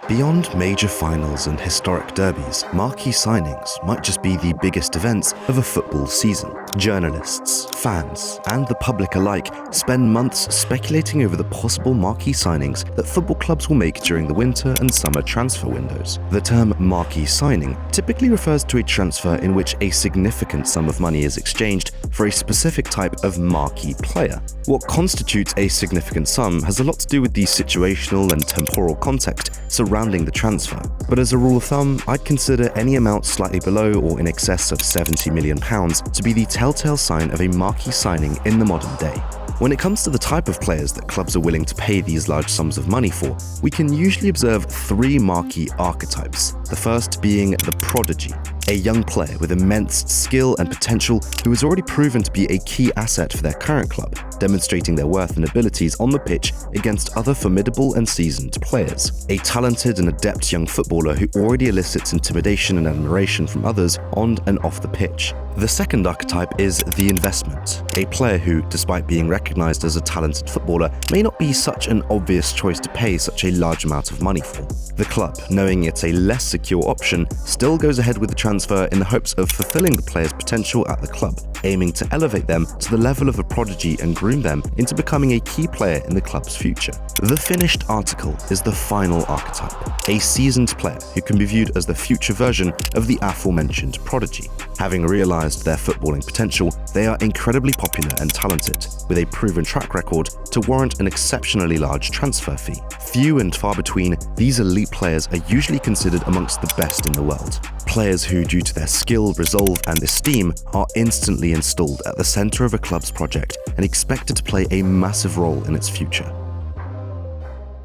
Beyond major finals and historic derbies, marquee signings might just be the biggest events of a football season. Journalists, fans, and the public alike spend months speculating over the possible marquee signings that football clubs will make during the winter and summer transfer windows. The term marquee signing typically refers to a transfer in which a significant sum of money is exchanged for a specific type of marquee player. What constitutes a significant sum has a lot to do with the situational and temporal context surrounding the transfer, but as a rule of thumb, I'd consider any amount slightly below or in excess of £70 million to be the telltale sign of a marquee signing in the modern day. When it comes to the type of players that clubs are willing to pay these large sums of money for, we can usually observe three marquee archetypes. The first being the prodigy, a young player with immense skill and potential who has already proven to be a key asset for their current club, demonstrating their worth and abilities on the pitch against other formidable and seasoned players. A talented and adept young footballer who already elicits intimidation and admiration from others on and off the pitch. The second archetype is the investment, a player who, despite being recognized as a talented footballer, may not be such an obvious choice to pay such a large amount of money for. The club, knowing it's a less secure option, still goes ahead with the transfer in the hopes of fulfilling the player's potential at the club, aiming to elevate them to the level of a prodigy and groom them into becoming a key player in the club's future. The finished article is the final archetype, a seasoned player who can be viewed as the future version of the aforementioned prodigy. Having realized their footballing potential, they are incredibly popular and talented, with a proven track record to warrant an exceptionally large transfer fee. Few and far between, these elite players are usually considered amongst the best in the world. Players who, due to their skill, resolve, and esteem, are instantly installed at the center of a club's project and expected to play a massive role in its future.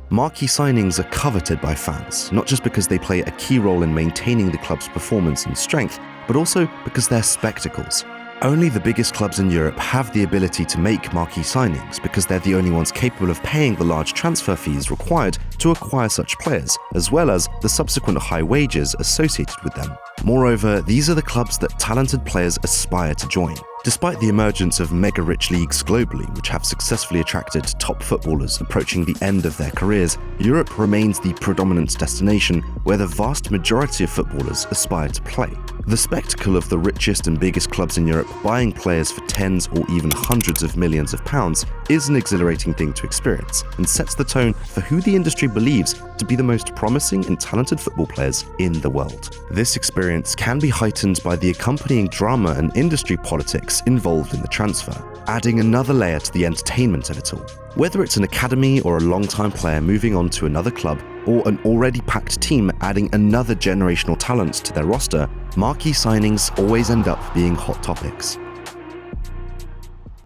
Marquee signings are coveted by fans, not just because they play a key role in maintaining the club's performance and strength, but also because they're spectacles. Only the biggest clubs in Europe have the ability to make marquee signings because they're the only ones capable of paying the large transfer fees required to acquire such players, as well as the subsequent high wages associated with them. Moreover, these are the clubs that talented players aspire to join. Despite the emergence of mega-rich leagues globally, which have successfully attracted top footballers approaching the end of their careers, Europe remains the predominant destination where the vast majority of footballers aspire to play. The spectacle of the richest and biggest clubs in Europe buying players for tens or even hundreds of millions of pounds is an exhilarating thing to experience and sets the tone for who the industry believes to be the most promising and talented football players in the world. This experience can be heightened by the accompanying drama and industry politics involved in the transfer, adding another layer to the entertainment of it all. Whether it's an academy or a long-time player moving on to another club, or an already packed team adding another generational talent to their roster, marquee signings always end up being hot topics.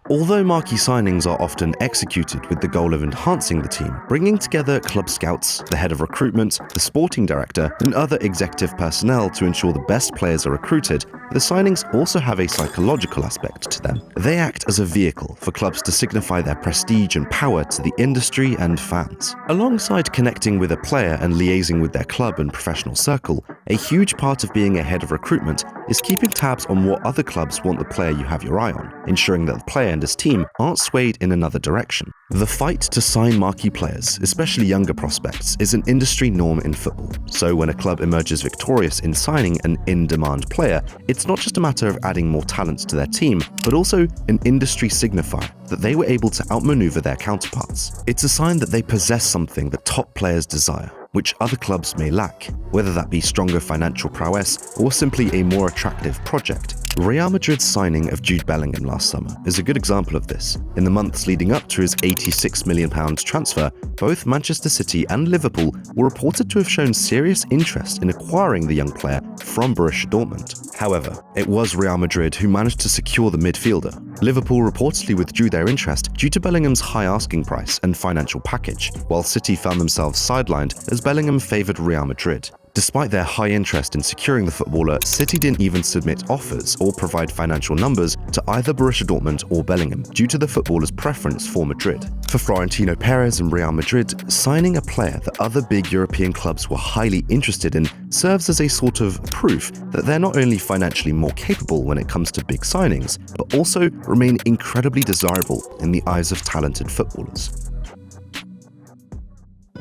Although marquee signings are often executed with the goal of enhancing the team, bringing together club scouts, the head of recruitment, the sporting director, and other executive personnel to ensure the best players are recruited, the signings also have a psychological aspect to them. They act as a vehicle for clubs to signify their prestige and power to the industry and fans. Alongside connecting with a player and liaising with their club and professional circle, a huge part of being a head of recruitment is keeping tabs on what other clubs want the player you have your eye on, ensuring that the player and his team aren't swayed in another direction. The fight to sign marquee players, especially younger prospects, is an industry norm in football. So when a club emerges victorious in signing an in-demand player, it's not just a matter of adding more talent to their team, but also an industry signifier that they were able to outmaneuver their counterparts. It's a sign that they possess something that top players desire, which other clubs may lack, whether that be stronger financial prowess or simply a more attractive project. Real Madrid's signing of Jude Bellingham last summer is a good example of this. In the months leading up to his £86 million transfer, both Manchester City and Liverpool were reported to have shown serious interest in acquiring the young player from Borussia Dortmund. However, it was Real Madrid who managed to secure the midfielder. Liverpool reportedly withdrew their interest due to Bellingham's high asking price and financial package, while City found themselves sidelined as Bellingham favoured Real Madrid. Despite their high interest in securing the footballer, City didn't even submit offers or provide financial numbers to either Borussia Dortmund or Bellingham due to the footballer's preference for Madrid. For Florentino Perez and Real Madrid, signing a player that other big European clubs were highly interested in serves as a sort of proof that they're not only financially more capable when it comes to big signings, but also remain incredibly desirable in the eyes of talented footballers.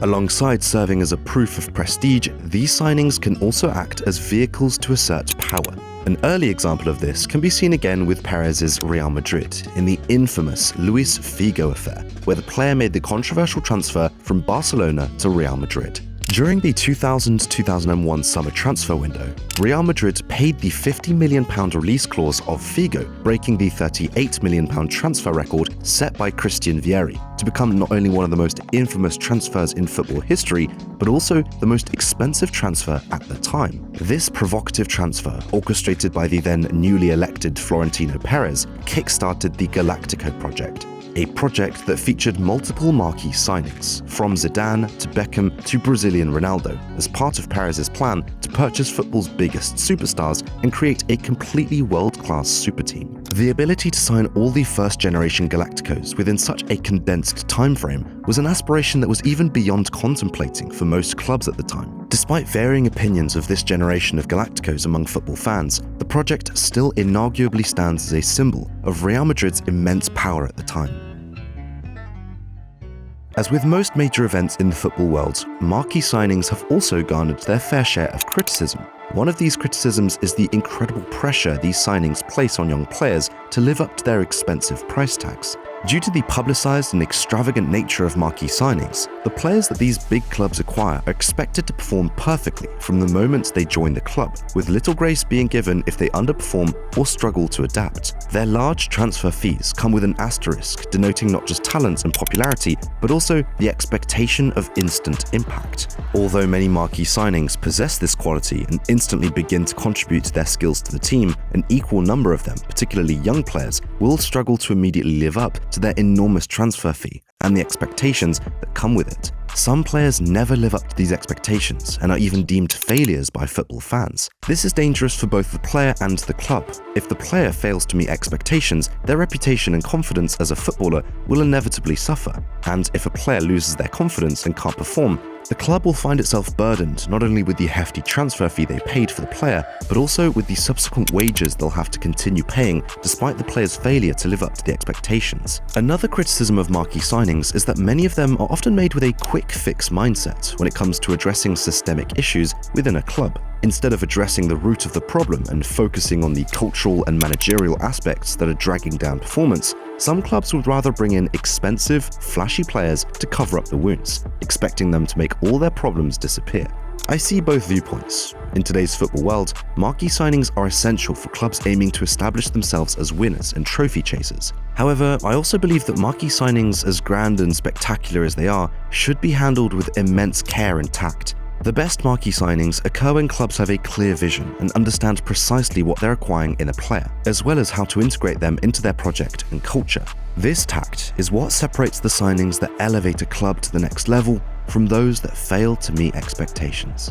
Alongside serving as a proof of prestige, these signings can also act as vehicles to assert power. An early example of this can be seen again with Perez's Real Madrid in the infamous Luis Figo affair, where the player made the controversial transfer from Barcelona to Real Madrid. During the 2000-2001 summer transfer window, Real Madrid paid the £50 million release clause of Figo, breaking the £38 million transfer record set by Christian Vieri, to become not only one of the most infamous transfers in football history, but also the most expensive transfer at the time. This provocative transfer, orchestrated by the then newly elected Florentino Perez, kick-started the Galactico project, a project that featured multiple marquee signings, from Zidane to Beckham to Brazilian Ronaldo, as part of Perez's plan to purchase football's biggest superstars and create a completely world-class super team. The ability to sign all the first-generation Galacticos within such a condensed timeframe was an aspiration that was even beyond contemplating for most clubs at the time. Despite varying opinions of this generation of Galacticos among football fans, the project still inarguably stands as a symbol of Real Madrid's immense power at the time. As with most major events in the football world, marquee signings have also garnered their fair share of criticism. One of these criticisms is the incredible pressure these signings place on young players to live up to their expensive price tags. Due to the publicized and extravagant nature of marquee signings, the players that these big clubs acquire are expected to perform perfectly from the moment they join the club, with little grace being given if they underperform or struggle to adapt. Their large transfer fees come with an asterisk denoting not just talent and popularity, but also the expectation of instant impact. Although many marquee signings possess this quality and instantly begin to contribute their skills to the team, an equal number of them, particularly young players, will struggle to immediately live up to their enormous transfer fee and the expectations that come with it. Some players never live up to these expectations and are even deemed failures by football fans. This is dangerous for both the player and the club. If the player fails to meet expectations, their reputation and confidence as a footballer will inevitably suffer. And if a player loses their confidence and can't perform, the club will find itself burdened not only with the hefty transfer fee they paid for the player, but also with the subsequent wages they'll have to continue paying despite the player's failure to live up to the expectations. Another criticism of marquee signings is that many of them are often made with a quick fix mindset when it comes to addressing systemic issues within a club. Instead of addressing the root of the problem and focusing on the cultural and managerial aspects that are dragging down performance, some clubs would rather bring in expensive, flashy players to cover up the wounds, expecting them to make all their problems disappear. I see both viewpoints. In today's football world, marquee signings are essential for clubs aiming to establish themselves as winners and trophy chasers. However, I also believe that marquee signings, as grand and spectacular as they are, should be handled with immense care and tact. The best marquee signings occur when clubs have a clear vision and understand precisely what they're acquiring in a player, as well as how to integrate them into their project and culture. This tact is what separates the signings that elevate a club to the next level from those that fail to meet expectations.